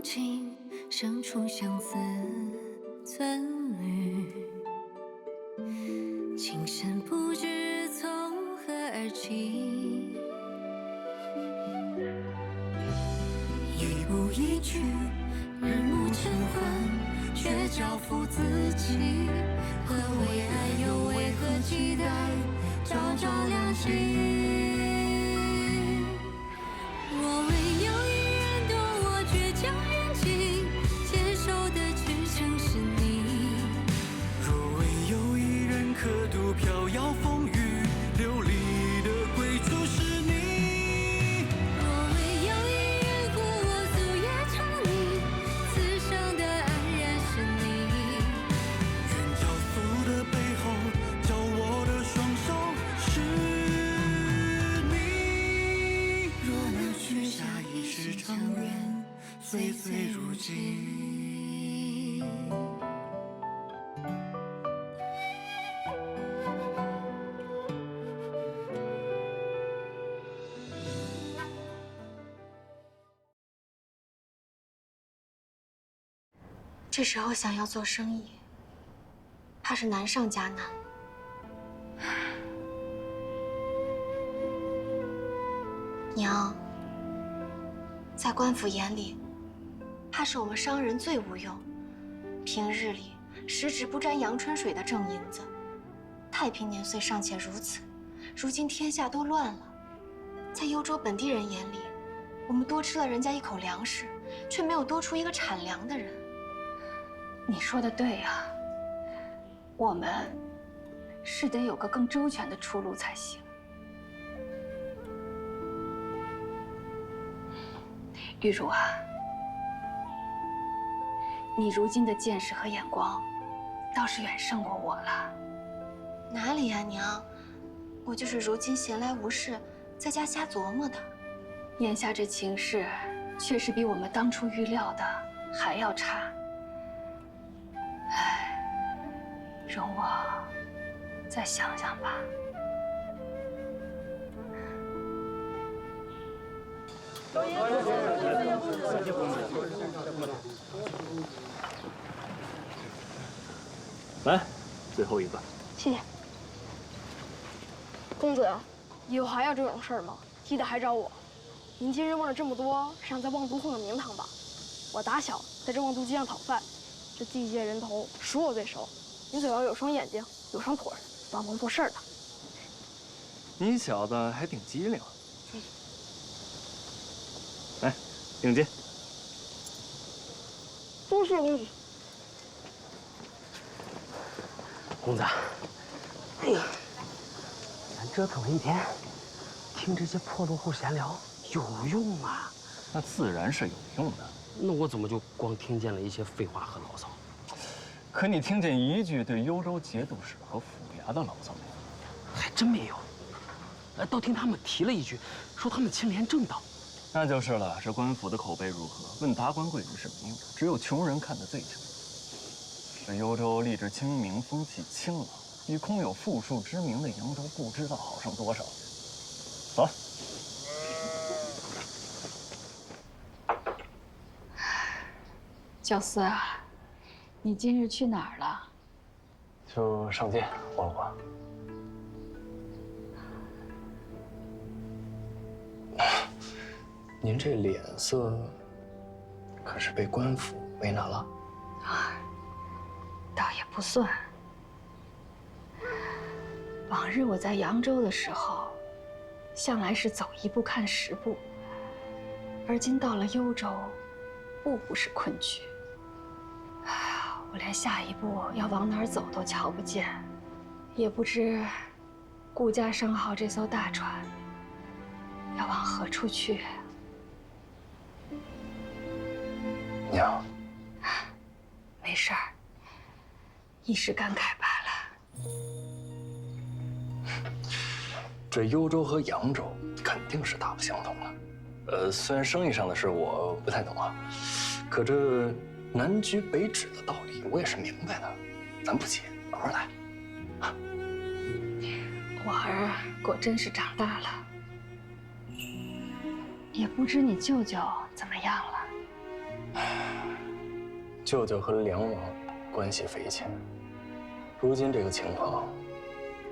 境，生出相思寸缕。情深不知从何而起，一步一句，日暮晨昏，却交付自己。何为爱，又为何期待？朝朝亮起。若为有一人懂我倔强任性，坚守的只曾是你。若为有一人刻度飘摇风雨，流离的归处是你。若为有一人护我夙夜长宁，此生的安然是你。愿交付的背后，交我的双手是你。若能许下一世长愿，岁岁如寄。这时候想要做生意，怕是难上加难。娘，在官府眼里，怕是我们商人最无用，平日里十指不沾阳春水的挣银子。太平年岁尚且如此，如今天下都乱了，在幽州本地人眼里，我们多吃了人家一口粮食，却没有多出一个产粮的人。你说的对呀，我们是得有个更周全的出路才行。玉茹啊，你如今的见识和眼光，倒是远胜过我了。哪里呀，娘，我就是如今闲来无事，在家瞎琢磨的。眼下这情势，确实比我们当初预料的还要差。唉，容我再想想吧。来，最后一个。谢谢。公子，以后还有这种事儿吗？记得还找我。您今日问了这么多，是想在望都混个名堂吧？我打小在这望都街上讨饭，这地界人头数我最熟。您总要有双眼睛，有双腿，帮忙做事儿的。你小子还挺机灵。来，领进。多谢公子。公子，哎呀，咱折腾了一天，听这些破落户闲聊有用吗？那自然是有用的。那我怎么就光听见了一些废话和牢骚？可你听见一句对幽州节度使和府衙的牢骚没有？还真没有。倒听他们提了一句，说他们清廉正道。那就是了。这官府的口碑如何？问达官贵人是没用，只有穷人看得最清楚。这幽州吏治清明，风气清朗，比空有富庶之名的扬州不知道好上多少。走。教司啊，你今日去哪儿了？就上街晃了晃。您这脸色，可是被官府为难了？啊，倒也不算。往日我在扬州的时候，向来是走一步看十步，而今到了幽州，步步是困局。哎呀，我连下一步要往哪儿走都瞧不见，也不知顾家商号这艘大船要往何处去。娘，没事儿，一时感慨罢了。这幽州和扬州肯定是大不相同了。虽然生意上的事我不太懂啊，可这南居北止的道理我也是明白的。咱不急，慢慢来。我儿果真是长大了，也不知你舅舅怎么样了。舅舅和梁王关系匪浅，如今这个情况，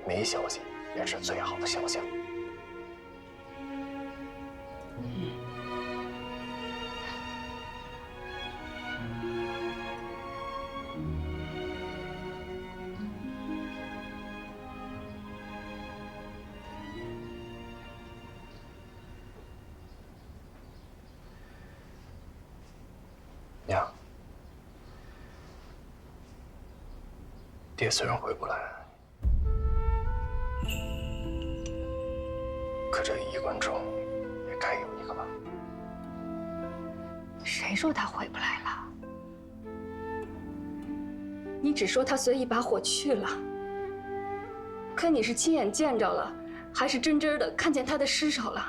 没消息便是最好的消息了。娘，爹虽然回不来，可这衣冠中也该有一个吧？谁说他回不来了？你只说他随一把火去了，可你是亲眼见着了，还是真真的看见他的尸首了？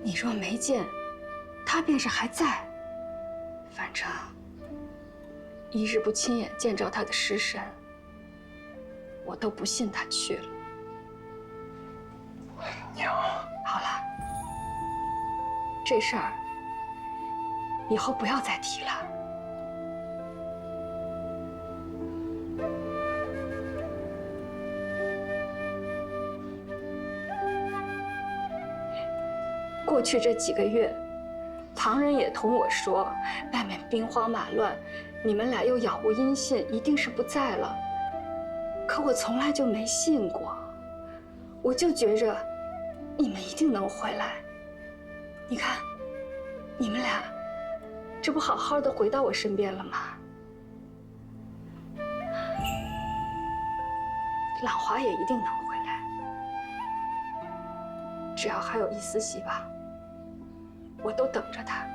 你若没见，他便是还在。反正一日不亲眼见着他的尸身，我都不信他去了。娘，好了，这事儿以后不要再提了。过去这几个月，旁人也同我说，外面兵荒马乱，你们俩又杳无音信，一定是不在了。可我从来就没信过，我就觉着你们一定能回来。你看，你们俩这不好好的回到我身边了吗？朗华也一定能回来，只要还有一丝希望，我都等着他。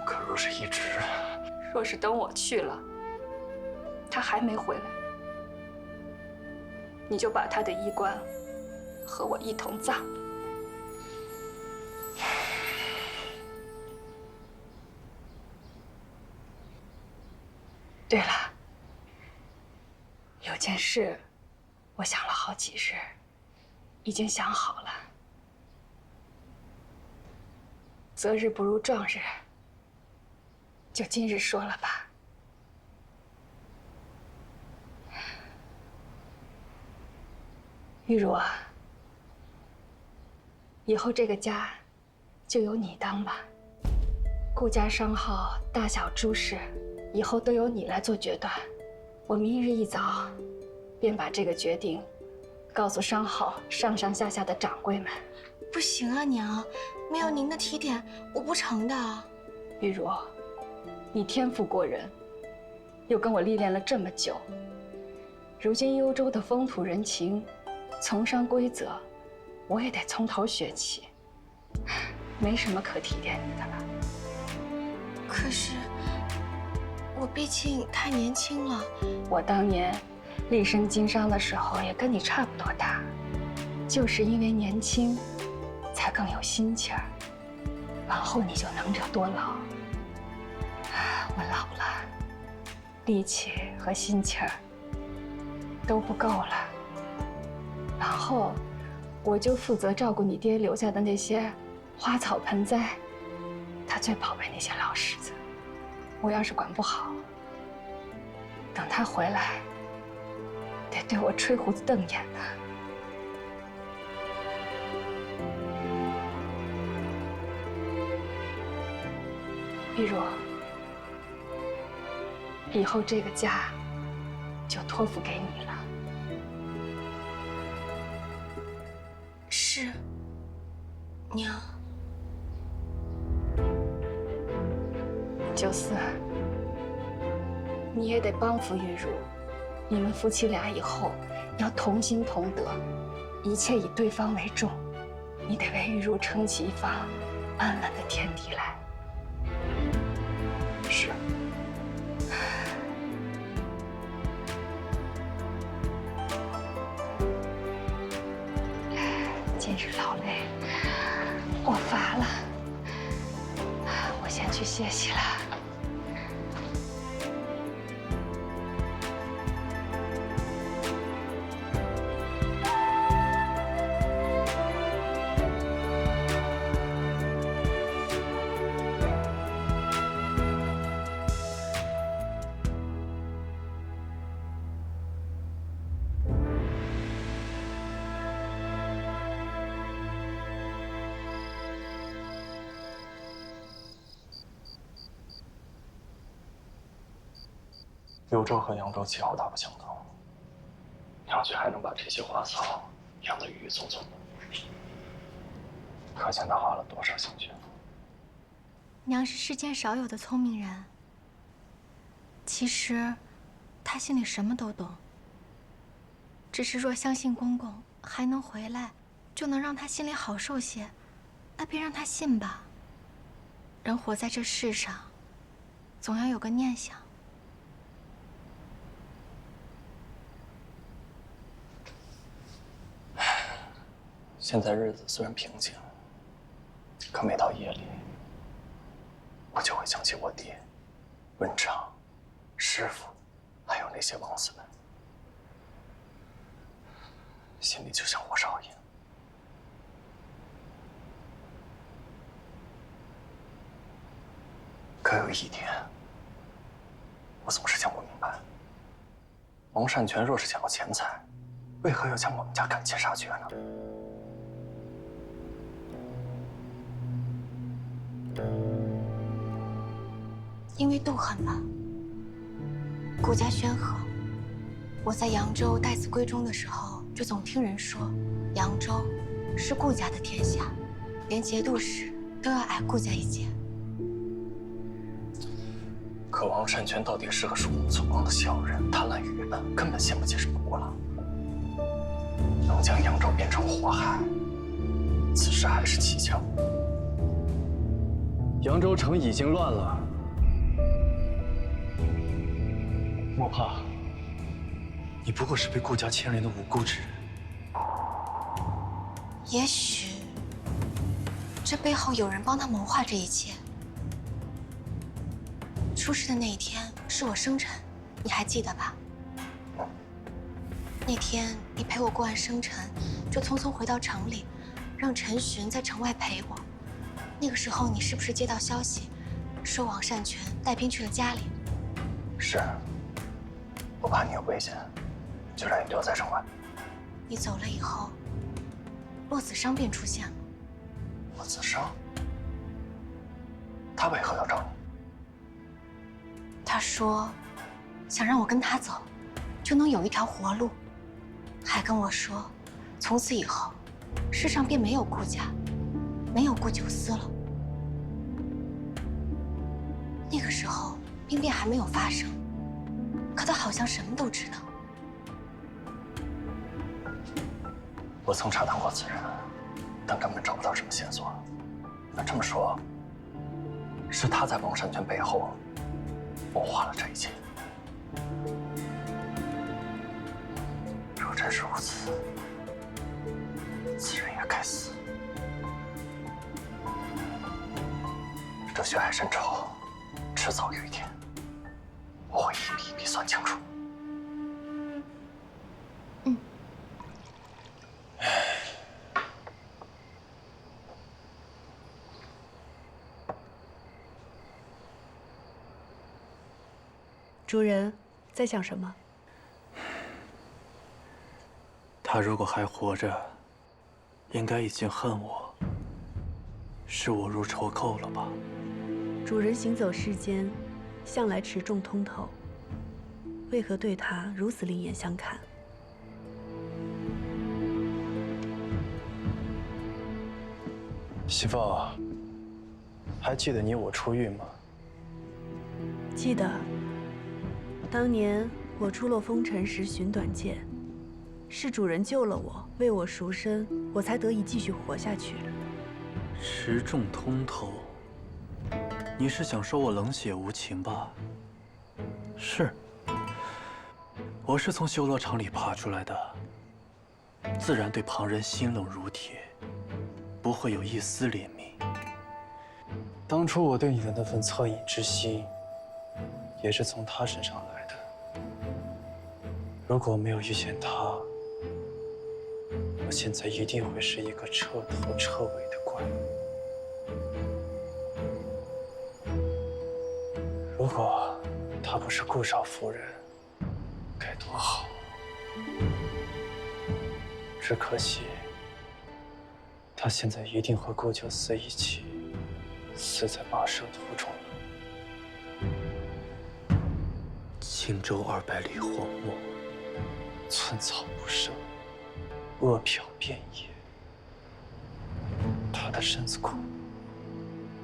可若是一直，若是等我去了，他还没回来，你就把他的衣冠和我一同葬了。对了，有件事，我想了好几日，已经想好了。择日不如撞日，就今日说了吧。玉茹啊，以后这个家就由你当吧。顾家商号大小诸事，以后都由你来做决断。我明日一早便把这个决定告诉商号上上下下的掌柜们。不行啊，娘，没有您的提点，我不成的。玉茹，你天赋过人，又跟我历练了这么久，如今幽州的风土人情、从商规则，我也得从头学起，没什么可提点你的了。可是，我毕竟太年轻了。我当年立身经商的时候，也跟你差不多大，就是因为年轻，才更有心气儿。往后你就能者多劳。我老了，力气和心气儿都不够了。往后，我就负责照顾你爹留下的那些花草盆栽，他最宝贝那些老柿子。我要是管不好，等他回来，得对我吹胡子瞪眼呢。玉茹，以后这个家就托付给你了。是，娘。九思，你也得帮扶玉茹。你们夫妻俩以后要同心同德，一切以对方为重。你得为玉茹撑起一方安稳的天地来。是。今日劳累，我乏了，我先去歇息了。幽州和扬州气候大不相同，娘却还能把这些花草养得郁郁葱葱的，可见她花了多少心血。娘是世间少有的聪明人。其实，她心里什么都懂。只是若相信公公还能回来，就能让她心里好受些，那便让她信吧。人活在这世上，总要有个念想。现在日子虽然平静，可每到夜里，我就会想起我爹、文昌、师傅，还有那些王子们，心里就像火烧一样。可有一天，我总是想不明白，王善权若是想要钱财，为何要将我们家赶尽杀绝呢？因为妒恨吧。顾家宣和，我在扬州待字闺中的时候，就总听人说，扬州是顾家的天下，连节度使都要矮顾家一截。可王善权到底是个鼠目寸光的小人，贪婪愚笨，根本掀不起什么波浪，能将扬州变成火海，此事还是蹊跷。扬州城已经乱了，莫怕，你不过是被顾家牵连的无辜之人。也许这背后有人帮他谋划这一切。出事的那一天是我生辰，你还记得吧？那天你陪我过完生辰，就匆匆回到城里，让陈寻在城外陪我。那个时候你是不是接到消息，说王善权带兵去了家里？是，我怕你有危险，就让你留在城外。你走了以后，骆子商便出现了。骆子商？他为何要找你？他说，想让我跟他走，就能有一条活路，还跟我说，从此以后，世上便没有顾家，没有顾九思了。那个时候，兵变还没有发生，可他好像什么都知道。我曾查探过此人，但根本找不到什么线索。那这么说，是他在王善权背后谋划了这一切。若真是如此，此人也该死。这血海深仇，迟早有一天，我会一笔一笔算清楚。主人在想什么？他如果还活着，应该已经恨我，视我如仇寇了吧？主人行走世间，向来持重通透，为何对他如此另眼相看？媳妇，还记得你我出狱吗？记得，当年我出落风尘时寻短见，是主人救了我，为我赎身，我才得以继续活下去。持重通透，你是想说我冷血无情吧？是，我是从修罗场里爬出来的，自然对旁人心冷如铁，不会有一丝怜悯。当初我对你的那份恻隐之心，也是从他身上来的。如果没有遇见他，我现在一定会是一个彻头彻尾的怪物。如果他不是顾少夫人，该多好！只可惜，他现在一定和顾九思一起死在跋涉途中了。青州200里荒漠，寸草不生，饿殍遍野。他的身子骨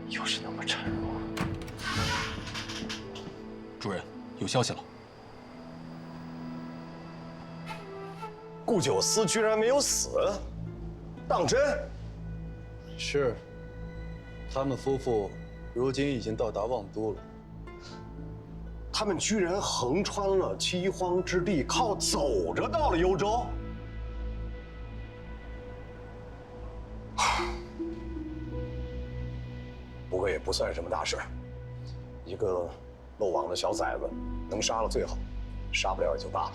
又是那么孱弱。主人，有消息了。顾九思居然没有死，当真？是。他们夫妇如今已经到达望都了。他们居然横穿了饥荒之地，靠走着到了幽州。不过也不算什么大事，一个漏网的小崽子，能杀了最好，杀不了也就罢了。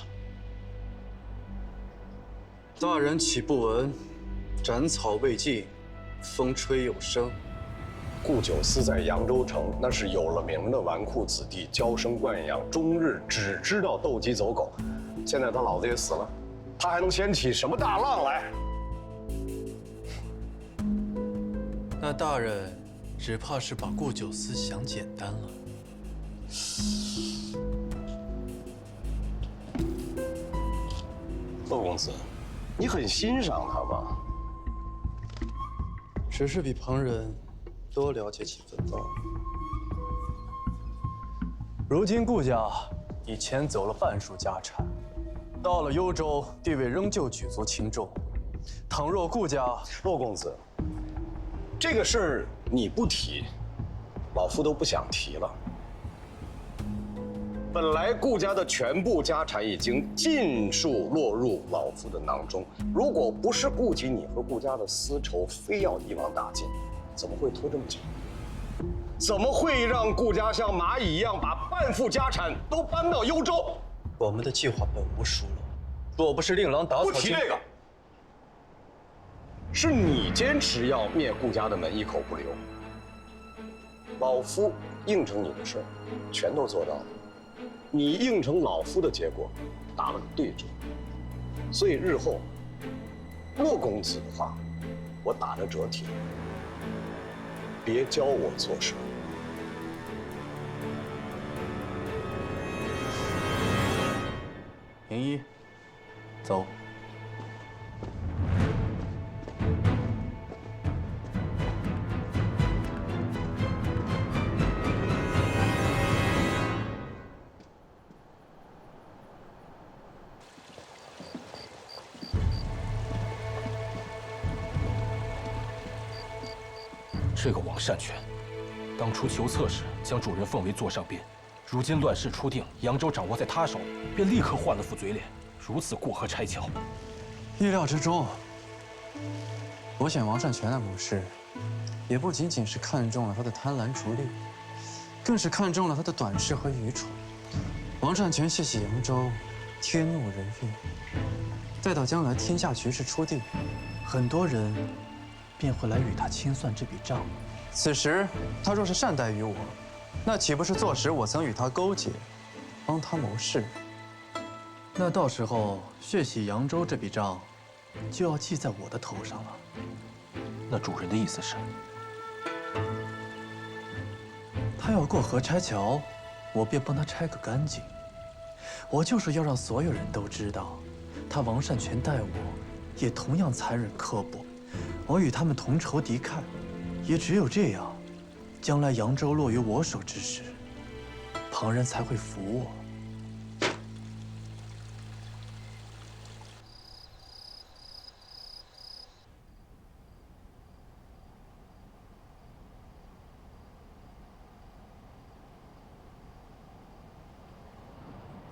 大人岂不闻斩草未尽，风吹又生？顾九思在扬州城那是有了名的纨绔子弟，娇生惯养，终日只知道斗鸡走狗。现在他老子也死了，他还能掀起什么大浪来？那大人只怕是把顾九思想简单了。窦公子，你很欣赏他吗？只是比旁人多了解几分罢了。如今顾家已迁走了半数家产，到了幽州，地位仍旧举足轻重。倘若顾家，骆公子，这个事儿你不提，老夫都不想提了。本来顾家的全部家产已经尽数落入老夫的囊中，如果不是顾及你和顾家的私仇，非要一网打尽，怎么会拖这么久？怎么会让顾家像蚂蚁一样把半副家产都搬到幽州？我们的计划本无疏漏，若不是令郎打草，不提这个，是你坚持要灭顾家的门，一口不留。老夫应承你的事儿，全都做到了。你应承老夫的结果，打了个对折。所以日后，骆公子的话，我打着折听。别教我做事。盈一，走。这个王善权，当初求策时将主人奉为座上宾，如今乱世初定，扬州掌握在他手里，便立刻换了副嘴脸，如此过河拆桥。意料之中。我选王善权的谋士，也不仅仅是看中了他的贪婪逐利，更是看中了他的短视和愚蠢。王善权血洗扬州，天怒人怨，待到将来天下局势初定，很多人便会来与他清算这笔账。此时他若是善待于我，那岂不是坐实我曾与他勾结，帮他谋事？那到时候血洗扬州这笔账，就要记在我的头上了。那主人的意思是，他要过河拆桥，我便帮他拆个干净。我就是要让所有人都知道，他王善权待我，也同样残忍刻薄。我与他们同仇敌忾，也只有这样，将来扬州落于我手之时，旁人才会服我。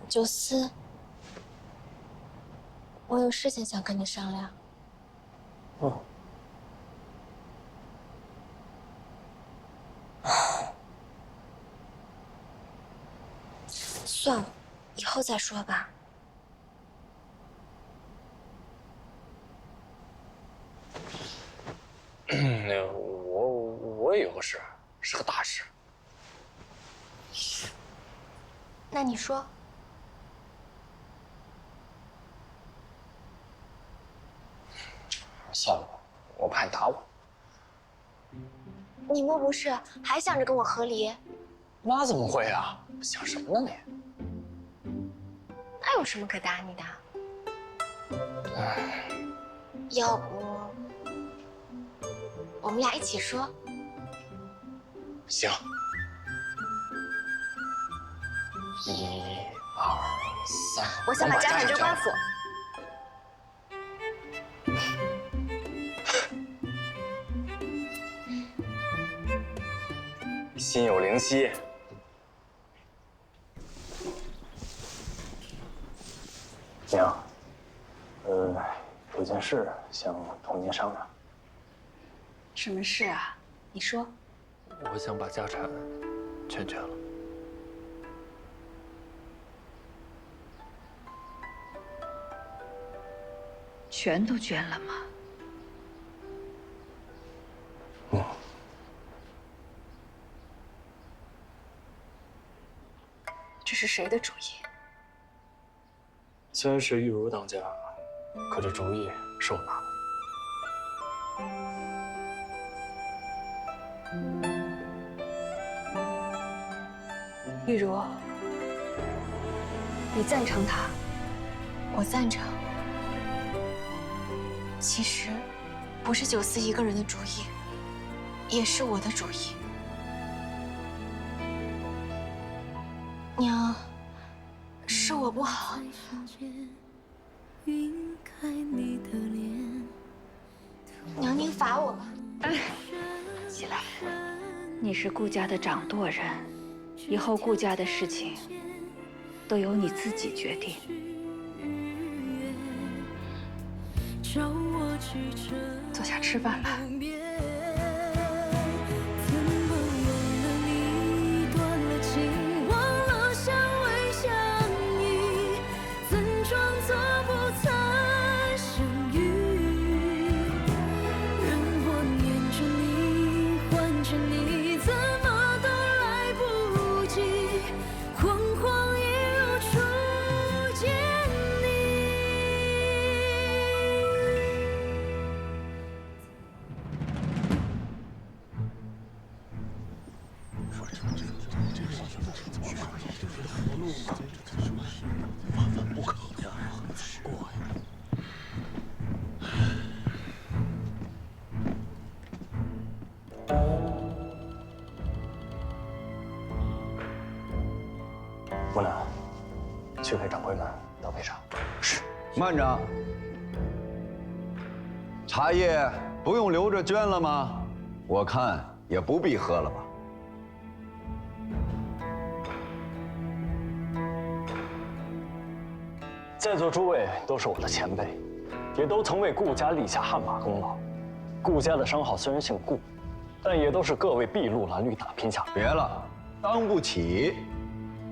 九思，我有事情想跟你商量。哦。算了，以后再说吧。我也有个事，是个大事。那你说。算了吧，我怕你打我。你莫不是还想着跟我和离？那怎么会啊？想什么呢你？他有什么可打你的？要不我们俩一起说？行。1、2、3。我想把家产归官府。心有灵犀。娘，有件事想同您商量。什么事啊？你说。我想把家产全捐了。全都捐了吗？这是谁的主意？虽然是玉茹当家，可这主意是我拿的。玉茹，你赞成他？我赞成。其实，不是九思一个人的主意，也是我的主意。娘，是我不好。娘，您罚我吧。起来，你是顾家的掌舵人，以后顾家的事情都由你自己决定。坐下吃饭吧。木南，去给掌柜们倒杯茶。是。慢着，茶叶不用留着捐了吗？我看也不必喝了吧。在座诸位都是我的前辈，也都曾为顾家立下汗马功劳。顾家的商号虽然姓顾，但也都是各为筚路蓝缕打拼下来。别了，当不起。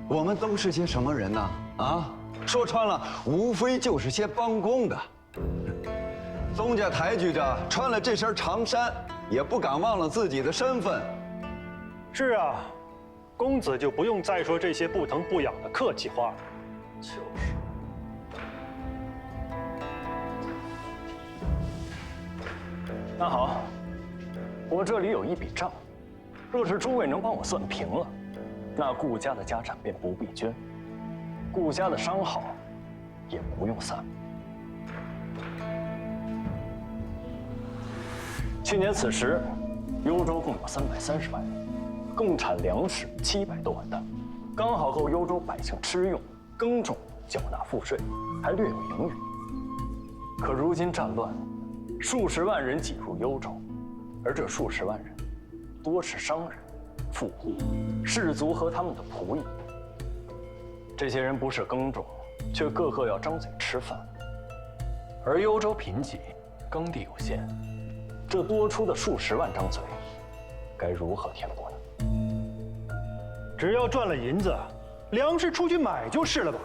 我们都是些什么人呢？啊，说穿了，无非就是些帮工的。宗家抬举着，穿了这身长衫，也不敢忘了自己的身份。是啊，公子就不用再说这些不疼不痒的客气话了。就是。那好，我这里有一笔账，若是诸位能帮我算平了，那顾家的家产便不必捐，顾家的商号也不用散。去年此时，幽州共有330万人，共产粮食700多万担，刚好够幽州百姓吃用、耕种、缴纳赋税，还略有盈余。可如今战乱，数十万人挤入幽州，而这数十万人，多是商人、富户、士族和他们的仆役。这些人不是耕种，却个个要张嘴吃饭。而幽州贫瘠，耕地有限，这多出的数十万张嘴，该如何填补呢？只要赚了银子，粮食出去买就是了吧？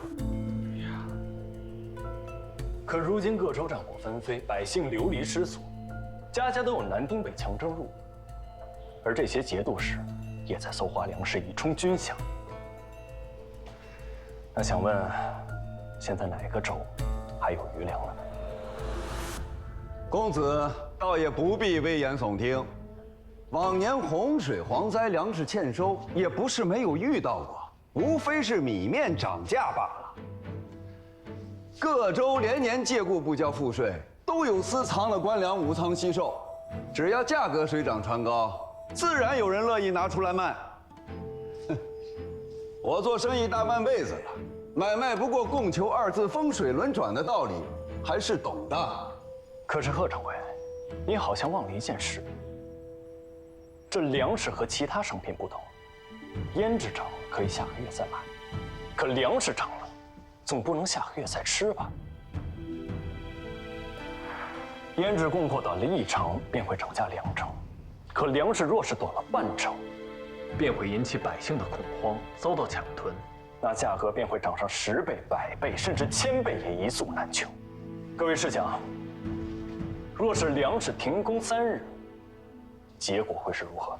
可如今各州战火纷飞，百姓流离失所，家家都有男丁被强征入，而这些节度使也在搜刮粮食以充军饷。那想问，现在哪个州还有余粮了呢？公子倒也不必危言耸听，往年洪水、蝗灾、粮食欠收，也不是没有遇到过，无非是米面涨价罢了。各州连年借故不交赋税，都有私藏的官粮无仓惜售。只要价格水涨船高，自然有人乐意拿出来卖。哼，我做生意大半辈子了，买卖不过供求二字，风水轮转的道理还是懂的。可是贺掌柜，你好像忘了一件事：这粮食和其他商品不同，胭脂涨了可以下个月再买，可粮食涨了，总不能下个月再吃吧？胭脂供货短了1成，便会涨价2成；可粮食若是短了半成，便会引起百姓的恐慌，遭到抢囤，那价格便会涨上10倍、100倍，甚至1000倍，也一诉难求。各位试想，若是粮食停工3日，结果会是如何？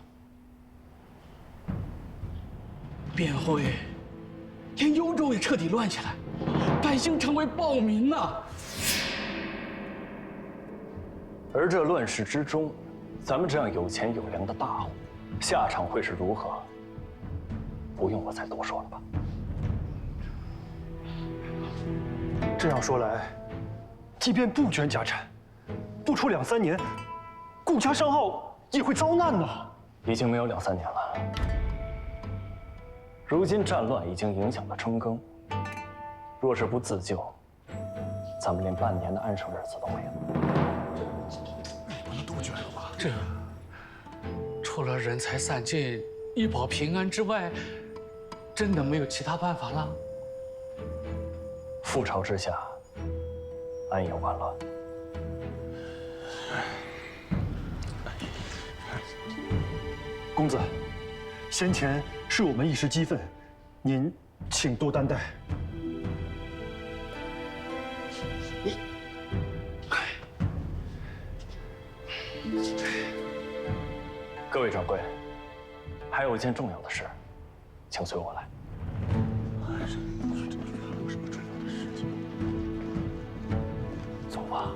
便会连幽州也彻底乱起来，百姓成为暴民呐！而这乱世之中，咱们这样有钱有粮的大户，下场会是如何？不用我再多说了吧。这样说来，即便不捐家产，不出2、3年，顾家商号也会遭难呐。已经没有2、3年了。如今战乱已经影响了春耕，若是不自救，咱们连半年的安生日子都没有。不能都捐了吧？这除了人财散尽、以保平安之外，真的没有其他办法了？覆巢之下，安有完卵？公子，先前是我们一时激愤，您请多担待。各位掌柜，还有一件重要的事，请随我来。走吧。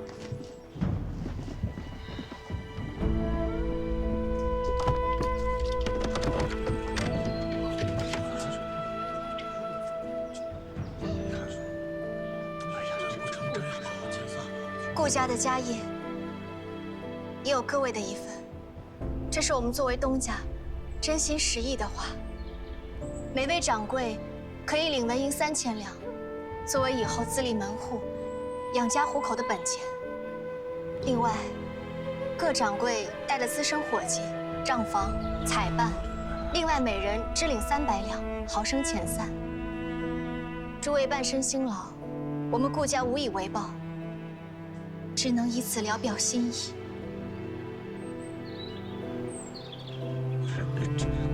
顾家的家业也有各位的一份，这是我们作为东家真心实意的话。每位掌柜可以领纹银3000两，作为以后自立门户、养家糊口的本钱。另外，各掌柜带着资深伙计、账房、采办，另外每人支领300两，好生遣散。诸位半生辛劳，我们顾家无以为报，只能以此聊表心意。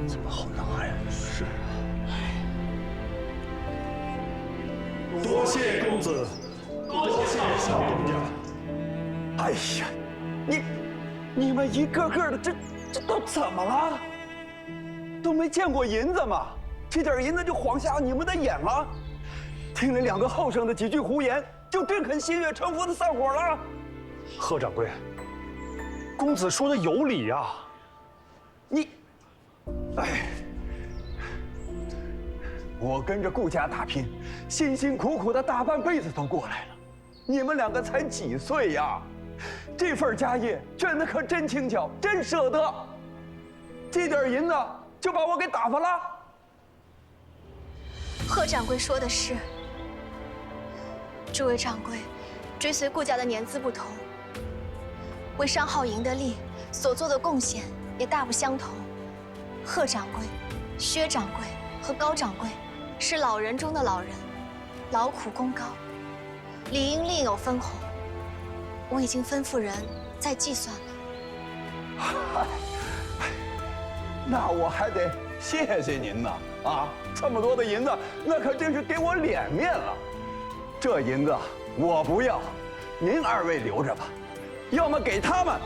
怎么好拿呀？是。多谢公子，多谢小东家。哎呀，你们一个个的，这都怎么了？都没见过银子吗？这点银子就晃瞎你们的眼了？听了2个后生的几句胡言，就真肯心悦诚服的散伙了？贺掌柜，公子说的有理呀。我跟着顾家打拼，辛辛苦苦的大半辈子都过来了，你们2个才几岁呀？这份家业捐的可真轻巧，真舍得。这点银子就把我给打发了。贺掌柜说的是，诸位掌柜追随顾家的年资不同，为商号赢得利所做的贡献也大不相同。贺掌柜、薛掌柜和高掌柜是老人中的老人，劳苦功高，理应另有分红。我已经吩咐人在计算了。那我还得谢谢您呢！啊，这么多的银子，那可真是给我脸面了。这银子我不要，您2位留着吧。要么给他们，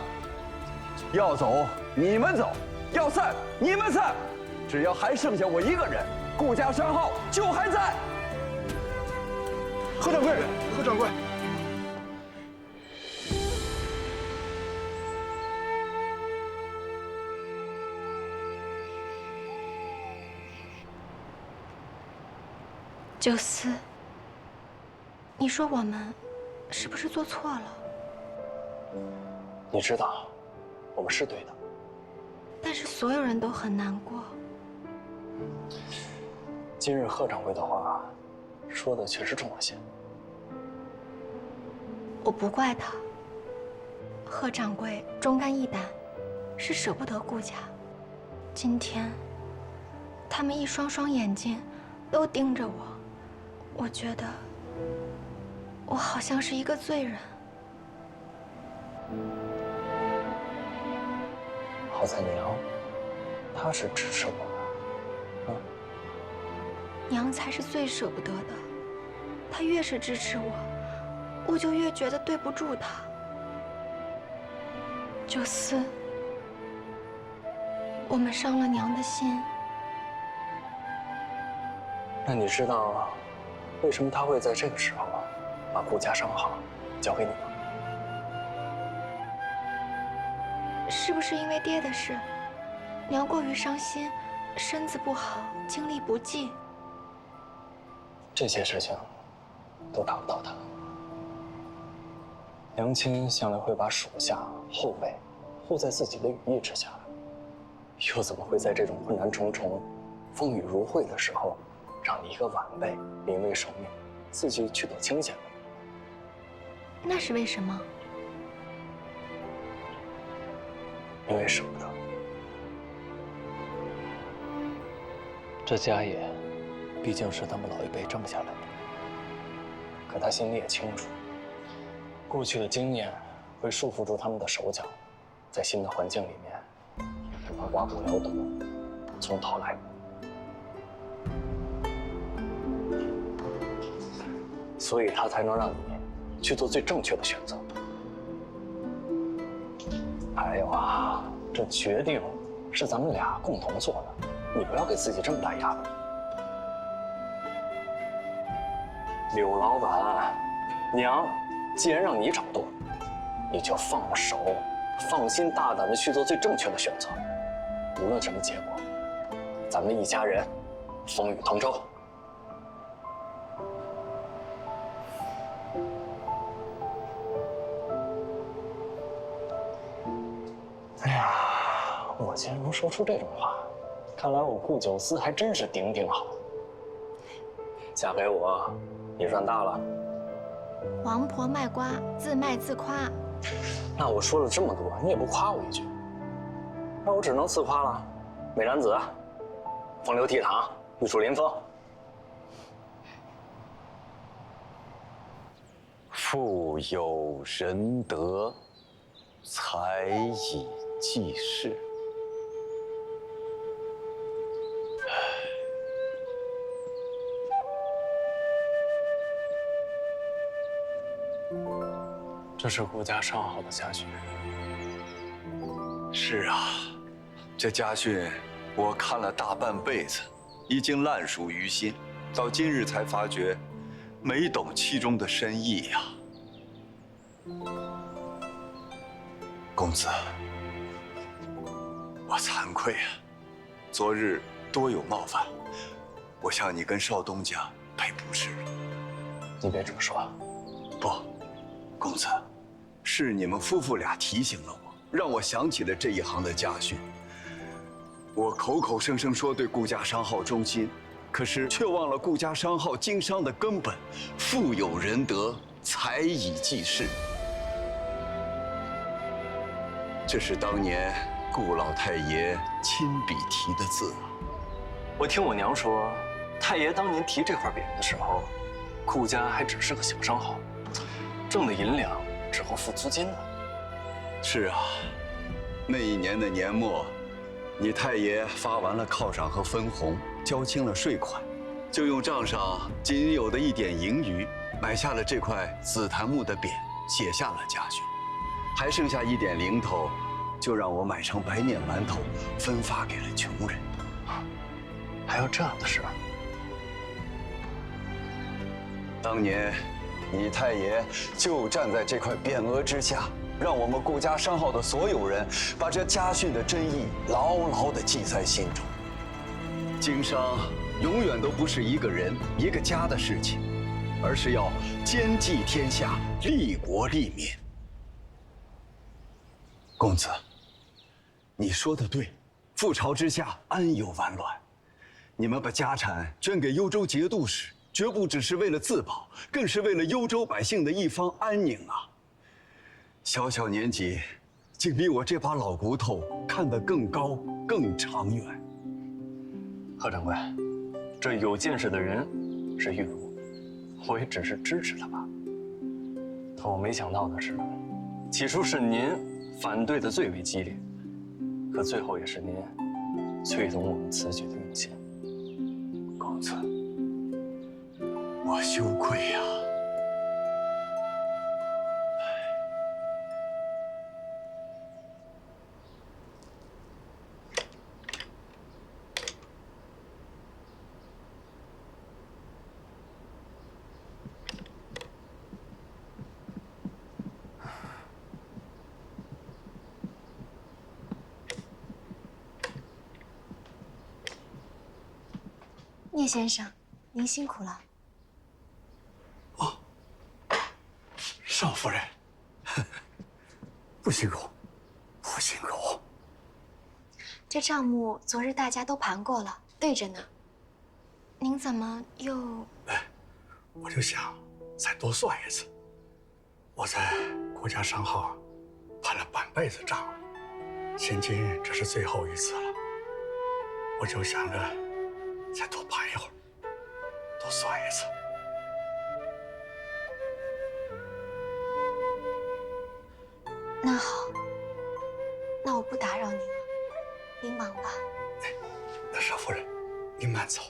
要走你们走，要散你们散。只要还剩下我一个人，顾家商号就还在。贺掌柜，贺掌柜。九思，你说我们是不是做错了？你知道，我们是对的。但是所有人都很难过。今日贺掌柜的话，说的确实重了些。我不怪他。贺掌柜忠肝义胆，是舍不得顾家。今天，他们一双双眼睛都盯着我，我觉得我好像是一个罪人。好在娘，她是支持我的，娘才是最舍不得的。她越是支持我，我就越觉得对不住她。这次，我们伤了娘的心。那你知道，为什么她会在这个时候把顾家商号交给你吗？是不是因为爹的事，娘过于伤心，身子不好，精力不济？这些事情都打不到他。娘亲向来会把属下、后辈护在自己的羽翼之下，又怎么会在这种困难重重、风雨如晦的时候，让你一个晚辈临危受命，自己去得清闲呢？那是为什么？因为舍不得。这家业，毕竟是他们老一辈挣下来的。可他心里也清楚，过去的经验会束缚住他们的手脚，在新的环境里面，也不能挖不了土，从头来。所以他才能让你去做最正确的选择。还有啊，这决定是咱们俩共同做的，你不要给自己这么大压力。柳老板，娘既然让你掌舵，你就放手，放心大胆的去做最正确的选择。无论什么结果，咱们一家人风雨同舟。哎呀，我竟然能说出这种话，看来我顾九思还真是顶顶好。嫁给我，你赚大了。王婆卖瓜，自卖自夸。那我说了这么多，你也不夸我一句，那我只能自夸了。美男子，风流倜傥，玉树临风。富有仁德，才以济世。这是顾家上好的家训。是啊，这家训我看了大半辈子，已经烂熟于心，到今日才发觉，没懂其中的深意呀。公子，我惭愧啊，昨日多有冒犯，我向你跟少东家赔不是了。你别这么说。不，公子，是你们夫妇俩提醒了我，让我想起了这一行的家训。我口口声声说对顾家商号忠心，可是却忘了顾家商号经商的根本：富有仁德，才以济世。这是当年顾老太爷亲笔题的字啊。我听我娘说，太爷当年提这块匾的时候，顾家还只是个小商号，挣的银两只够付租金的。是啊，那一年的年末，你太爷发完了犒赏和分红，交清了税款，就用账上仅有的一点盈余，买下了这块紫檀木的匾，写下了家训，还剩下一点零头，就让我买成白面馒头，分发给了穷人。还有这样的事？当年，你太爷就站在这块匾额之下，让我们顾家商号的所有人把这家训的真意牢牢地记在心中。经商永远都不是一个人、一个家的事情，而是要兼济天下，利国利民。公子，你说的对，覆巢之下安有完卵？你们把家产捐给幽州节度使，绝不只是为了自保，更是为了幽州百姓的一方安宁啊！小小年纪，竟比我这把老骨头看得更高、更长远。贺掌柜，这有见识的人是玉茹，我也只是支持他罢了。可我没想到的是，起初是您反对的最为激烈，可最后也是您催动我们此举的用心。公子，我羞愧呀！聂先生，您辛苦了。少夫人，不辛苦，不辛苦。这账目昨日大家都盘过了，对着呢。您怎么又……我就想再多算一次。我在国家商号盘了半辈子账，现今这是最后一次了，我就想着再多盘一会儿，多算一次。那好，那我不打扰您了，您忙吧。那少夫人，您慢走。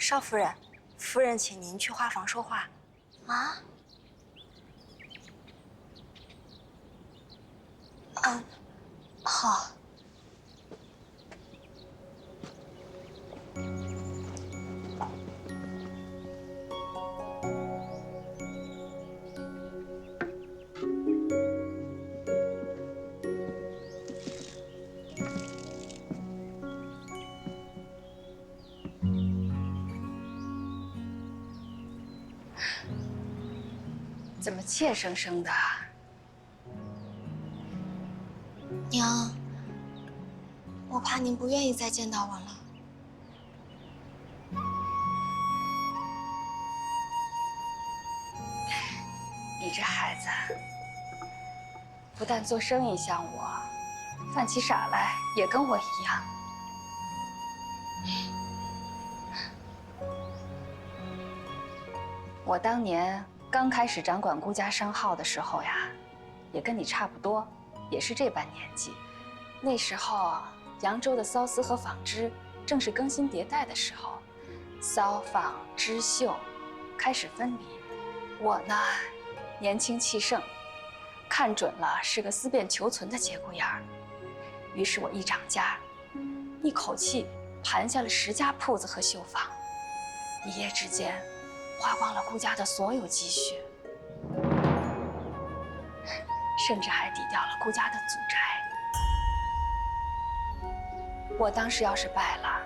少夫人，夫人请您去花房说话。啊？好。怎么怯生生的？娘，我怕您不愿意再见到我了。你这孩子，不但做生意像我，犯起傻来也跟我一样。我当年刚开始掌管顾家商号的时候呀，也跟你差不多，也是这般年纪。那时候，扬州的缫丝和纺织正是更新迭代的时候，缫纺织绣开始分离。我呢，年轻气盛，看准了是个思变求存的节骨眼儿，于是我一掌家，一口气盘下了10家铺子和绣坊，一夜之间花光了顾家的所有积蓄，甚至还抵掉了顾家的祖宅。我当时要是败了，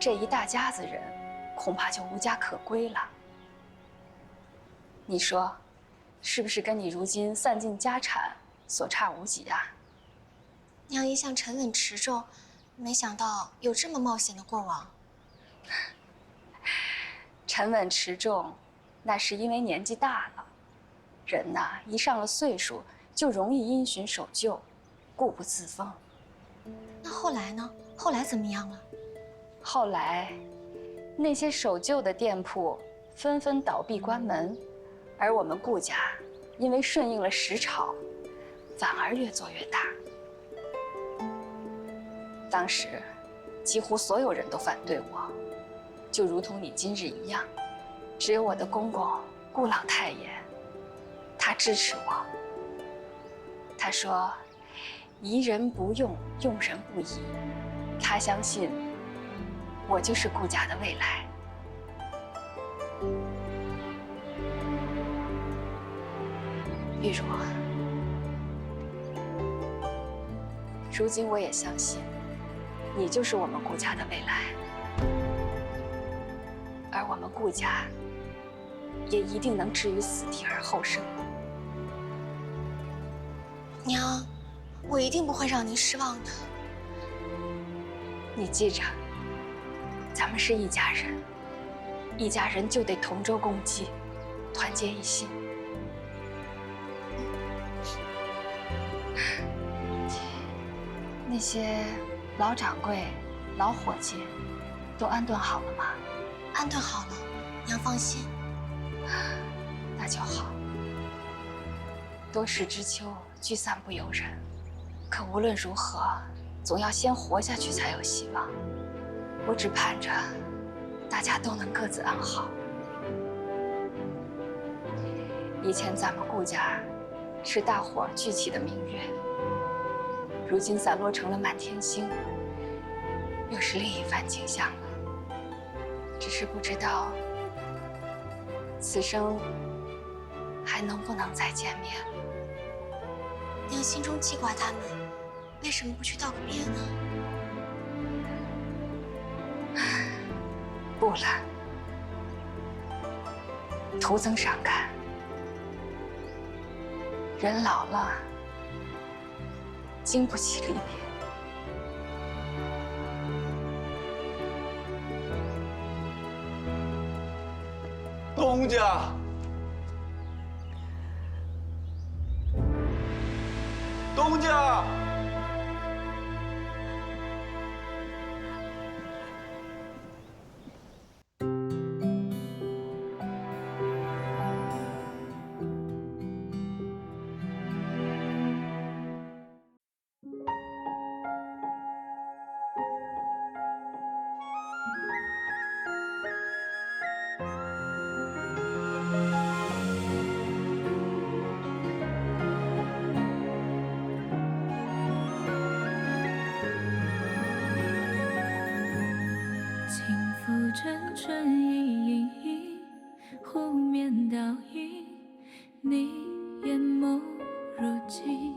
这一大家子人恐怕就无家可归了。你说，是不是跟你如今散尽家产所差无几啊？娘一向沉稳持重，没想到有这么冒险的过往。沉稳持重，那是因为年纪大了。人呐，一上了岁数，就容易因循守旧，固不自封。那后来呢？后来怎么样了？后来，那些守旧的店铺纷纷倒闭关门，而我们顾家因为顺应了时潮，反而越做越大。当时，几乎所有人都反对我，就如同你今日一样，只有我的公公顾老太爷，他支持我。他说：“疑人不用，用人不疑。”他相信我就是顾家的未来。玉茹，如今我也相信，你就是我们顾家的未来，而我们顾家也一定能置于死地而后生。娘，我一定不会让您失望的。你记着，咱们是一家人，一家人就得同舟共济，团结一心。那些老掌柜、老伙计都安顿好了吗？安顿好了，娘放心。那就好。多事之秋，聚散不由人。可无论如何，总要先活下去才有希望。我只盼着大家都能各自安好。以前咱们顾家是大伙儿聚起的明月，如今散落成了满天星，又是另一番景象了。只是不知道此生还能不能再见面了。娘心中记挂他们，为什么不去道个别呢？不了，徒增伤感。人老了，经不起离别。东家，东家。阵阵意义，湖面倒影，你眼眸如镜。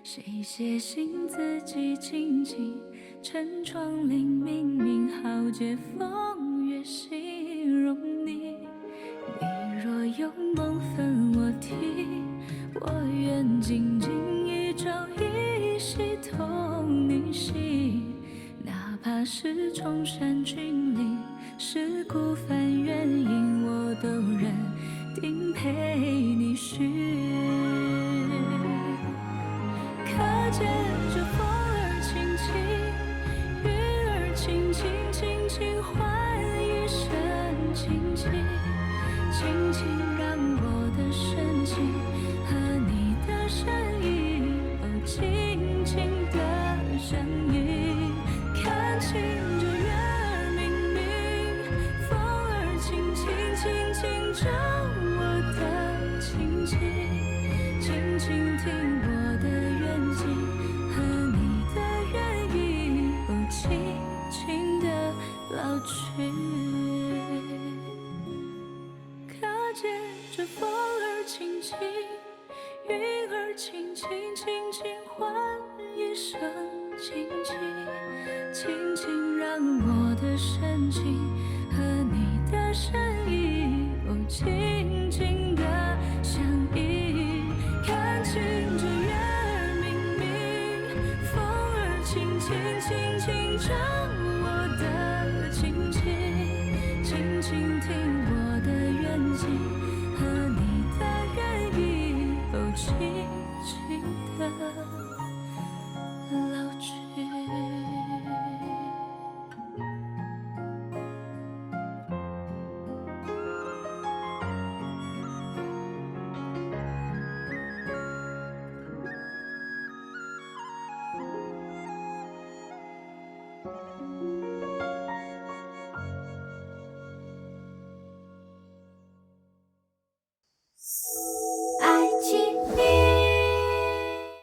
谁写信自己静静，晨窗棂明明豪杰风月形容你。你若有梦分我听，我愿静静一朝一夕同你行。哪怕是崇山峻岭，是孤帆远影，我都认定陪你寻。可见这风儿轻轻，云儿轻轻，轻轻换一身清静，轻轻让我的深情和你的身影都轻轻地相依。看清这月儿明明，风儿轻轻，轻轻照我的情景，轻轻听我的愿景和你的愿意，哦，轻轻地老去。可见这风儿轻轻，云儿轻轻，轻轻换一声轻轻，轻轻让我的深情和你的身影，哦，轻轻地相依。看清这月儿明明，风儿轻轻，轻轻照我的情景，轻轻听我的愿景和你的愿意，哦，轻轻地老去。